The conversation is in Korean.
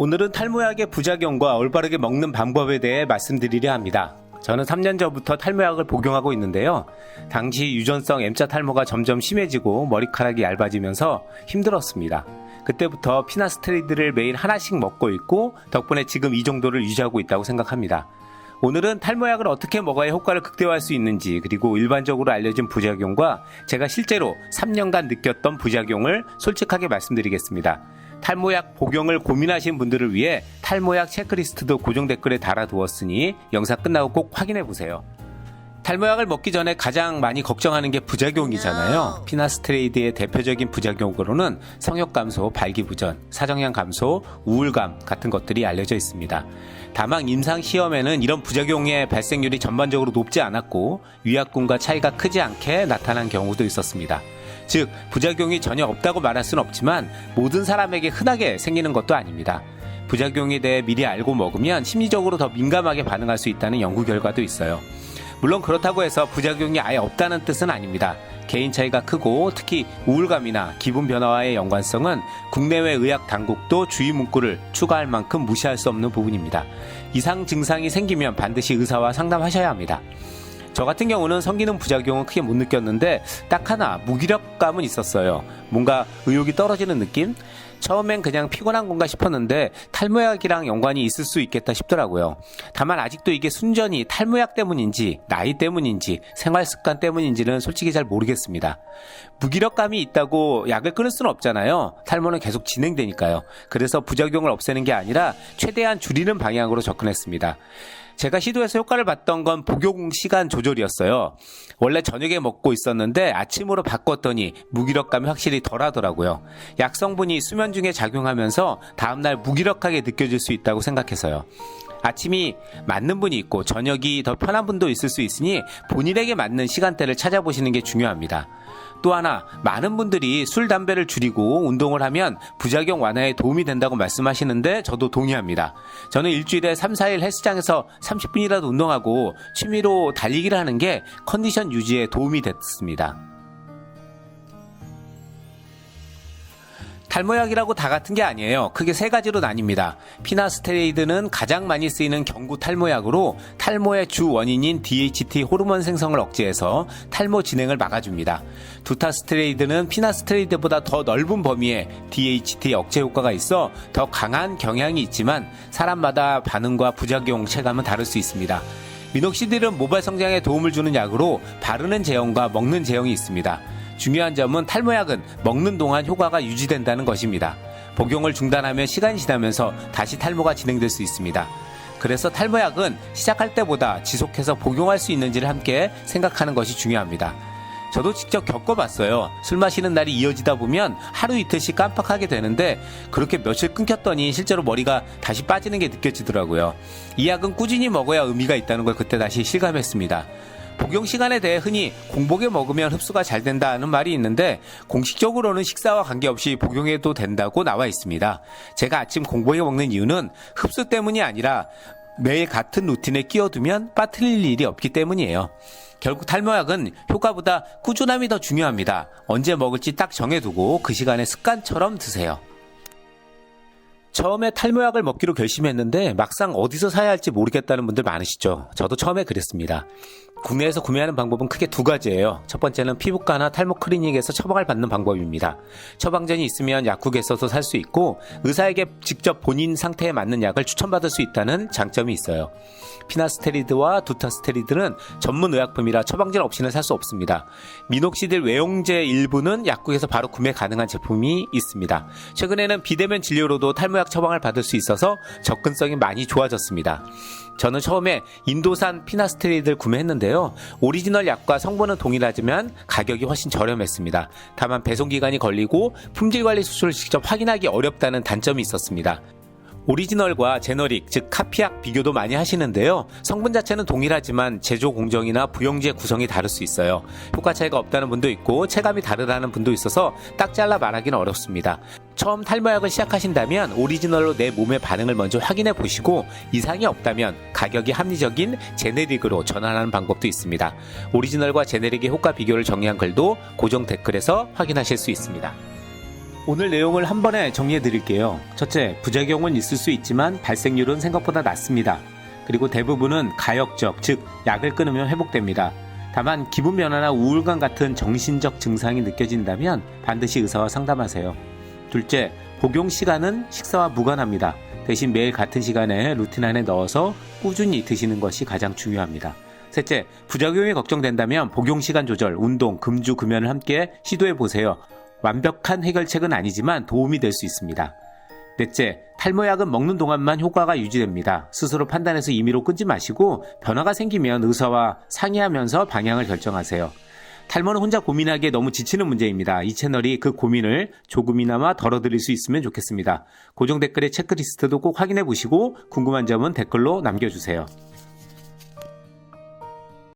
오늘은 탈모약의 부작용과 올바르게 먹는 방법에 대해 말씀드리려 합니다. 저는 3년 전부터 탈모약을 복용하고 있는데요. 당시 유전성 M자 탈모가 점점 심해지고 머리카락이 얇아지면서 힘들었습니다. 그때부터 피나스테리드를 매일 하나씩 먹고 있고 덕분에 지금 이 정도를 유지하고 있다고 생각합니다. 오늘은 탈모약을 어떻게 먹어야 효과를 극대화할 수 있는지, 그리고 일반적으로 알려진 부작용과 제가 실제로 3년간 느꼈던 부작용을 솔직하게 말씀드리겠습니다. 탈모약 복용을 고민하신 분들을 위해 탈모약 체크리스트도 고정 댓글에 달아두었으니 영상 끝나고 꼭 확인해보세요. 탈모약을 먹기 전에 가장 많이 걱정하는 게 부작용이잖아요. 피나스테리드의 대표적인 부작용으로는 성욕 감소, 발기부전, 사정량 감소, 우울감 같은 것들이 알려져 있습니다. 다만 임상 시험에는 이런 부작용의 발생률이 전반적으로 높지 않았고 위약군과 차이가 크지 않게 나타난 경우도 있었습니다. 즉 부작용이 전혀 없다고 말할 수는 없지만 모든 사람에게 흔하게 생기는 것도 아닙니다. 부작용에 대해 미리 알고 먹으면 심리적으로 더 민감하게 반응할 수 있다는 연구 결과도 있어요. 물론 그렇다고 해서 부작용이 아예 없다는 뜻은 아닙니다. 개인 차이가 크고 특히 우울감이나 기분 변화와의 연관성은 국내외 의학 당국도 주의 문구를 추가할 만큼 무시할 수 없는 부분입니다. 이상 증상이 생기면 반드시 의사와 상담하셔야 합니다. 저 같은 경우는 성기능 부작용은 크게 못 느꼈는데 딱 하나 무기력감은 있었어요. 뭔가 의욕이 떨어지는 느낌? 처음엔 그냥 피곤한 건가 싶었는데 탈모약이랑 연관이 있을 수 있겠다 싶더라고요. 다만 아직도 이게 순전히 탈모약 때문인지 나이 때문인지 생활습관 때문인지는 솔직히 잘 모르겠습니다. 무기력감이 있다고 약을 끊을 수는 없잖아요. 탈모는 계속 진행되니까요. 그래서 부작용을 없애는 게 아니라 최대한 줄이는 방향으로 접근했습니다. 제가 시도해서 효과를 봤던 건 복용 시간 조절이었어요. 원래 저녁에 먹고 있었는데 아침으로 바꿨더니 무기력감이 확실히 덜하더라고요. 약 성분이 수면 중에 작용하면서 다음날 무기력하게 느껴질 수 있다고 생각해서요. 아침이 맞는 분이 있고 저녁이 더 편한 분도 있을 수 있으니 본인에게 맞는 시간대를 찾아보시는 게 중요합니다. 또 하나, 많은 분들이 술, 담배를 줄이고 운동을 하면 부작용 완화에 도움이 된다고 말씀하시는데 저도 동의합니다. 저는 일주일에 3, 4일 헬스장에서 30분이라도 운동하고 취미로 달리기를 하는 게 컨디션 유지에 도움이 됐습니다. 탈모약이라고 다 같은 게 아니에요. 크게 세 가지로 나뉩니다. 피나스테리드는 가장 많이 쓰이는 경구 탈모약으로 탈모의 주 원인인 DHT 호르몬 생성을 억제해서 탈모 진행을 막아줍니다. 두타스테리드는 피나스테리드보다 더 넓은 범위의 DHT 억제 효과가 있어 더 강한 경향이 있지만 사람마다 반응과 부작용 체감은 다를 수 있습니다. 미녹시딜은 모발 성장에 도움을 주는 약으로 바르는 제형과 먹는 제형이 있습니다. 중요한 점은 탈모약은 먹는 동안 효과가 유지된다는 것입니다. 복용을 중단하면 시간이 지나면서 다시 탈모가 진행될 수 있습니다. 그래서 탈모약은 시작할 때보다 지속해서 복용할 수 있는지를 함께 생각하는 것이 중요합니다. 저도 직접 겪어봤어요. 술 마시는 날이 이어지다 보면 하루 이틀씩 깜빡하게 되는데 그렇게 며칠 끊겼더니 실제로 머리가 다시 빠지는 게 느껴지더라고요. 이 약은 꾸준히 먹어야 의미가 있다는 걸 그때 다시 실감했습니다. 복용 시간에 대해 흔히 공복에 먹으면 흡수가 잘 된다는 말이 있는데 공식적으로는 식사와 관계없이 복용해도 된다고 나와 있습니다. 제가 아침 공복에 먹는 이유는 흡수 때문이 아니라 매일 같은 루틴에 끼워두면 빠뜨릴 일이 없기 때문이에요. 결국 탈모약은 효과보다 꾸준함이 더 중요합니다. 언제 먹을지 딱 정해두고 그 시간에 습관처럼 드세요. 처음에 탈모약을 먹기로 결심했는데 막상 어디서 사야 할지 모르겠다는 분들 많으시죠. 저도 처음에 그랬습니다. 국내에서 구매하는 방법은 크게 두 가지예요. 첫 번째는 피부과나 탈모 클리닉에서 처방을 받는 방법입니다. 처방전이 있으면 약국에서도 살 수 있고 의사에게 직접 본인 상태에 맞는 약을 추천받을 수 있다는 장점이 있어요. 피나스테리드와 두타스테리드는 전문 의약품이라 처방전 없이는 살 수 없습니다. 미녹시딜 외용제 일부는 약국에서 바로 구매 가능한 제품이 있습니다. 최근에는 비대면 진료로도 탈모약 처방을 받을 수 있어서 접근성이 많이 좋아졌습니다. 저는 처음에 인도산 피나스테리드를 구매했는데요. 오리지널 약과 성분은 동일하지만 가격이 훨씬 저렴했습니다. 다만 배송기간이 걸리고 품질관리 수수를 직접 확인하기 어렵다는 단점이 있었습니다. 오리지널과 제너릭, 즉 카피약 비교도 많이 하시는데요. 성분 자체는 동일하지만 제조 공정이나 부영제 구성이 다를 수 있어요. 효과 차이가 없다는 분도 있고 체감이 다르다는 분도 있어서 딱 잘라 말하기는 어렵습니다. 처음 탈모약을 시작하신다면 오리지널로 내 몸의 반응을 먼저 확인해 보시고 이상이 없다면 가격이 합리적인 제네릭으로 전환하는 방법도 있습니다. 오리지널과 제네릭의 효과 비교를 정리한 글도 고정 댓글에서 확인하실 수 있습니다. 오늘 내용을 한 번에 정리해 드릴게요. 첫째, 부작용은 있을 수 있지만 발생률은 생각보다 낮습니다. 그리고 대부분은 가역적, 즉 약을 끊으면 회복됩니다. 다만 기분 변화나 우울감 같은 정신적 증상이 느껴진다면 반드시 의사와 상담하세요. 둘째, 복용 시간은 식사와 무관합니다. 대신 매일 같은 시간에 루틴 안에 넣어서 꾸준히 드시는 것이 가장 중요합니다. 셋째, 부작용이 걱정된다면 복용 시간 조절, 운동, 금주, 금연을 함께 시도해 보세요. 완벽한 해결책은 아니지만 도움이 될 수 있습니다. 넷째, 탈모약은 먹는 동안만 효과가 유지됩니다. 스스로 판단해서 임의로 끊지 마시고 변화가 생기면 의사와 상의하면서 방향을 결정하세요. 탈모는 혼자 고민하기에 너무 지치는 문제입니다. 이 채널이 그 고민을 조금이나마 덜어드릴 수 있으면 좋겠습니다. 고정 댓글의 체크리스트도 꼭 확인해 보시고 궁금한 점은 댓글로 남겨주세요.